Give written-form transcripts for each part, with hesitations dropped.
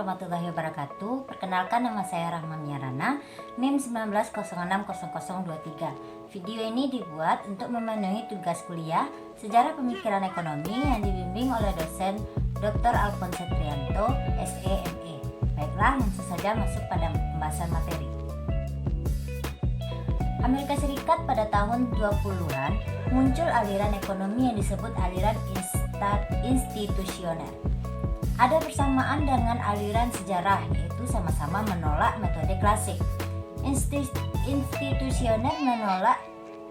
warahmatullahi wabarakatuh. Perkenalkan, nama saya Rahma Miarana, NIM 19060023. Video ini dibuat untuk memenuhi tugas kuliah Sejarah Pemikiran Ekonomi yang dibimbing oleh dosen Dr. Alphonse Trianto, SEME. Baiklah, langsung saja masuk pada pembahasan materi. Amerika Serikat pada tahun 20-an muncul aliran ekonomi yang disebut aliran institusioner. Ada persamaan dengan aliran sejarah, yaitu sama-sama menolak metode klasik. Institusioner menolak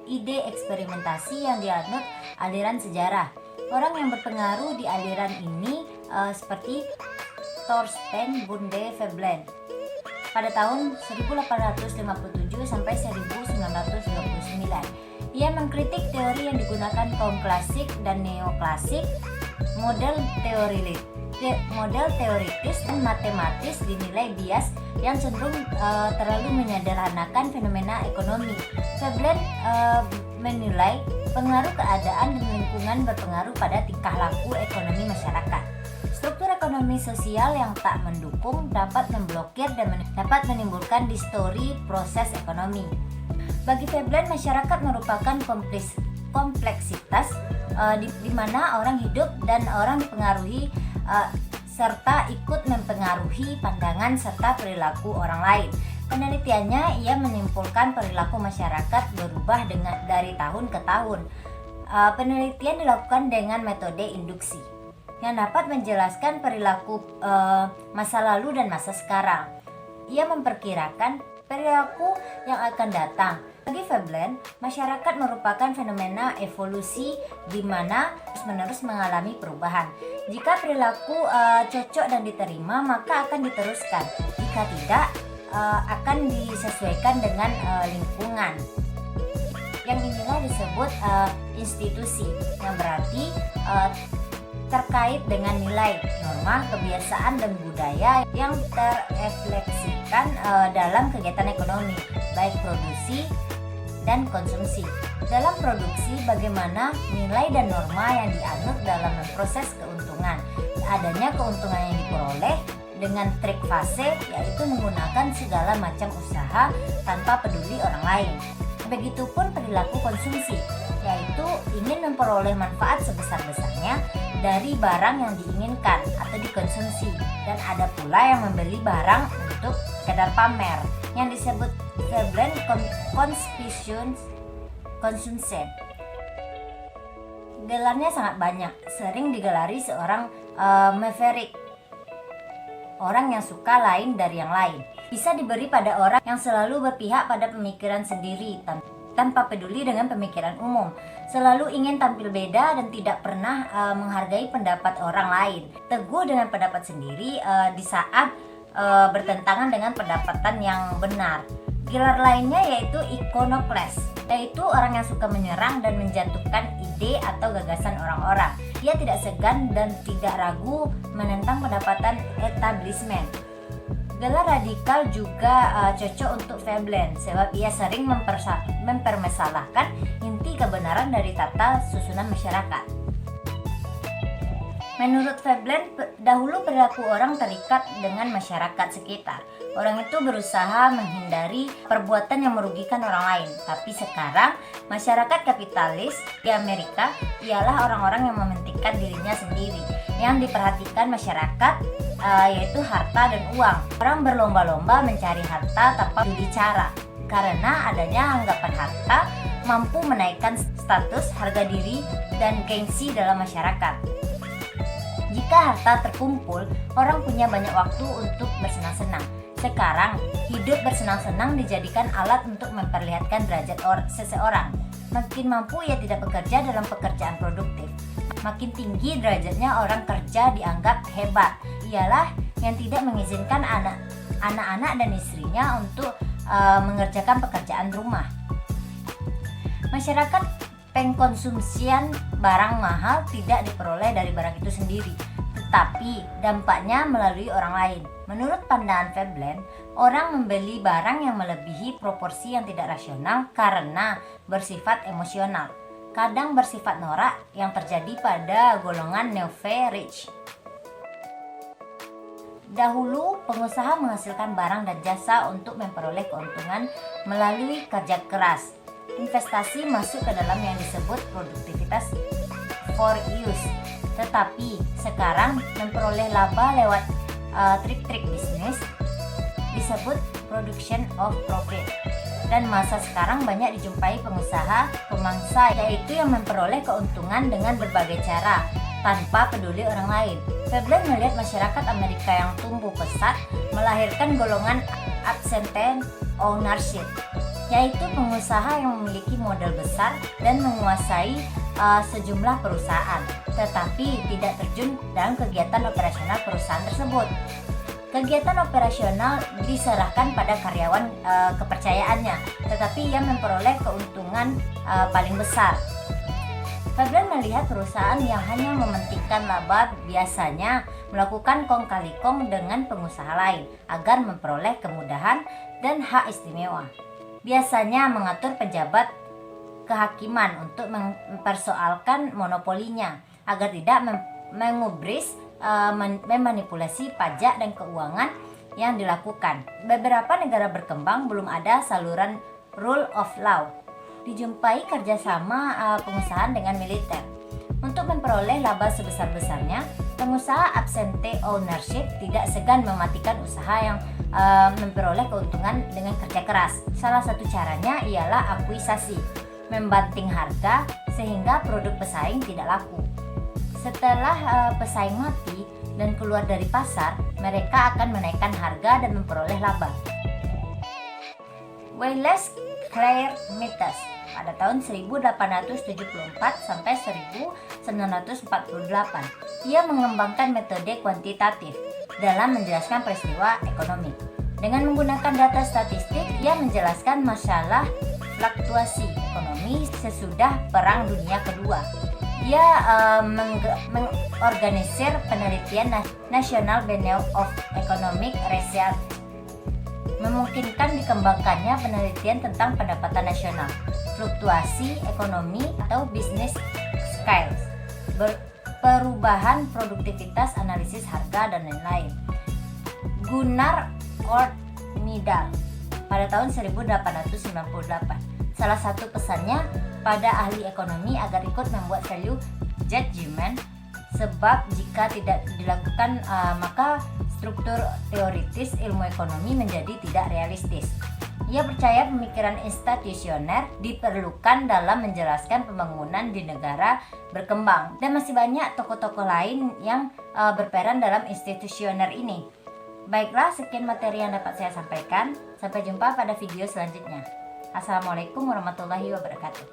ide eksperimentasi yang dianut aliran sejarah. Orang yang berpengaruh di aliran ini seperti Thorstein Bunde Veblen pada tahun 1857 sampai 1929. Ia mengkritik teori yang digunakan kaum klasik dan neoklasik, model teoritis dan matematis dinilai bias yang cenderung terlalu menyederhanakan fenomena ekonomi. Veblen menilai pengaruh keadaan dan lingkungan berpengaruh pada tingkah laku ekonomi masyarakat. Struktur ekonomi sosial yang tak mendukung dapat memblokir dan dapat menimbulkan distori proses ekonomi. Bagi Veblen, masyarakat merupakan kompleksitas di mana orang hidup dan orang dipengaruhi serta ikut mempengaruhi pandangan serta perilaku orang lain. Penelitiannya, ia menyimpulkan perilaku masyarakat berubah dari tahun ke tahun. Penelitian dilakukan dengan metode induksi yang dapat menjelaskan perilaku masa lalu dan masa sekarang. Ia memperkirakan perilaku yang akan datang. Bagi Veblen, masyarakat merupakan fenomena evolusi di mana terus-menerus mengalami perubahan. Jika perilaku cocok dan diterima, maka akan diteruskan. Jika tidak, akan disesuaikan dengan lingkungan. Yang inilah disebut institusi, yang berarti terkait dengan nilai, norma, kebiasaan, dan budaya yang terefleksikan dalam kegiatan ekonomi, baik produksi dan konsumsi. Dalam produksi, bagaimana nilai dan norma yang dianut dalam memproses keuntungan. Adanya keuntungan yang diperoleh dengan trik fase, yaitu menggunakan segala macam usaha tanpa peduli orang lain. Begitupun perilaku konsumsi, yaitu ingin memperoleh manfaat sebesar-besarnya dari barang yang diinginkan atau dikonsumsi, dan ada pula yang membeli barang untuk sekedar pamer yang disebut Veblen consumption. Gelarnya sangat banyak, sering digelari seorang maverick, orang yang suka lain dari yang lain. Bisa diberi pada orang yang selalu berpihak pada pemikiran sendiri tanpa peduli dengan pemikiran umum, selalu ingin tampil beda dan tidak pernah menghargai pendapat orang lain, teguh dengan pendapat sendiri di saat bertentangan dengan pendapatan yang benar. Gelar lainnya yaitu iconoclast, yaitu orang yang suka menyerang dan menjatuhkan ide atau gagasan orang-orang. Ia tidak segan dan tidak ragu menentang pendapatan establishment. Gelar radikal juga cocok untuk Veblen, sebab ia sering mempermasalahkan inti kebenaran dari tata susunan masyarakat. Menurut Veblen, dahulu perilaku orang terikat dengan masyarakat sekitar. Orang itu berusaha menghindari perbuatan yang merugikan orang lain. Tapi sekarang, masyarakat kapitalis di Amerika ialah orang-orang yang mementingkan dirinya sendiri. Yang diperhatikan masyarakat yaitu harta dan uang. Orang berlomba-lomba mencari harta tanpa berbicara, karena adanya anggapan harta mampu menaikkan status, harga diri, dan gengsi dalam masyarakat. Jika harta terkumpul, orang punya banyak waktu untuk bersenang-senang. Sekarang, hidup bersenang-senang dijadikan alat untuk memperlihatkan derajat seseorang. Makin mampu ia tidak bekerja dalam pekerjaan produktif, makin tinggi derajatnya orang kerja dianggap hebat. Ialah yang tidak mengizinkan anak-anak dan istrinya untuk mengerjakan pekerjaan rumah. Masyarakat pengkonsumsian barang mahal tidak diperoleh dari barang itu sendiri, tetapi dampaknya melalui orang lain. Menurut pandangan Veblen, orang membeli barang yang melebihi proporsi yang tidak rasional karena bersifat emosional, kadang bersifat norak, yang terjadi pada golongan Neuve Rich. Dahulu, pengusaha menghasilkan barang dan jasa untuk memperoleh keuntungan melalui kerja keras. Investasi masuk ke dalam yang disebut produktivitas for use. Tetapi sekarang memperoleh laba lewat trik-trik bisnis disebut production of profit. Dan masa sekarang banyak dijumpai pengusaha pemangsa, yaitu yang memperoleh keuntungan dengan berbagai cara tanpa peduli orang lain. Veblen melihat masyarakat Amerika yang tumbuh pesat melahirkan golongan absentee ownership, yaitu pengusaha yang memiliki modal besar dan menguasai sejumlah perusahaan, tetapi tidak terjun dalam kegiatan operasional perusahaan tersebut. Kegiatan operasional diserahkan pada karyawan kepercayaannya, tetapi ia memperoleh keuntungan paling besar. Veblen melihat perusahaan yang hanya mementingkan laba biasanya melakukan kong kali kong dengan pengusaha lain agar memperoleh kemudahan dan hak istimewa. Biasanya mengatur pejabat kehakiman untuk mempersoalkan monopolinya agar tidak mengubris, memanipulasi pajak dan keuangan yang dilakukan. Beberapa negara berkembang belum ada saluran rule of law. Dijumpai kerjasama pengusaha dengan militer. Untuk memperoleh laba sebesar-besarnya, pengusaha absentee ownership tidak segan mematikan usaha yang memperoleh keuntungan dengan kerja keras. Salah satu caranya ialah akuisasi, membanting harga sehingga produk pesaing tidak laku. Setelah pesaing mati dan keluar dari pasar, mereka akan menaikkan harga dan memperoleh laba. Wallace Clare Mites pada tahun 1874 sampai 1948. Ia mengembangkan metode kuantitatif dalam menjelaskan peristiwa ekonomi. Dengan menggunakan data statistik, ia menjelaskan masalah fluktuasi ekonomi sesudah Perang Dunia Kedua. Ia mengorganisir penelitian National Bureau of Economic Research, memungkinkan dikembangkannya penelitian tentang pendapatan nasional, fluktuasi ekonomi atau business scales, perubahan produktivitas, analisis harga, dan lain-lain. Gunnar Myrdal pada tahun 1898. Salah satu pesannya pada ahli ekonomi agar ikut membuat value judgment, sebab jika tidak dilakukan maka struktur teoritis ilmu ekonomi menjadi tidak realistis. Ia percaya pemikiran institusioner diperlukan dalam menjelaskan pembangunan di negara berkembang, dan masih banyak tokoh-tokoh lain yang berperan dalam institusioner ini. Baiklah, sekian materi yang dapat saya sampaikan. Sampai jumpa pada video selanjutnya. Assalamualaikum warahmatullahi wabarakatuh.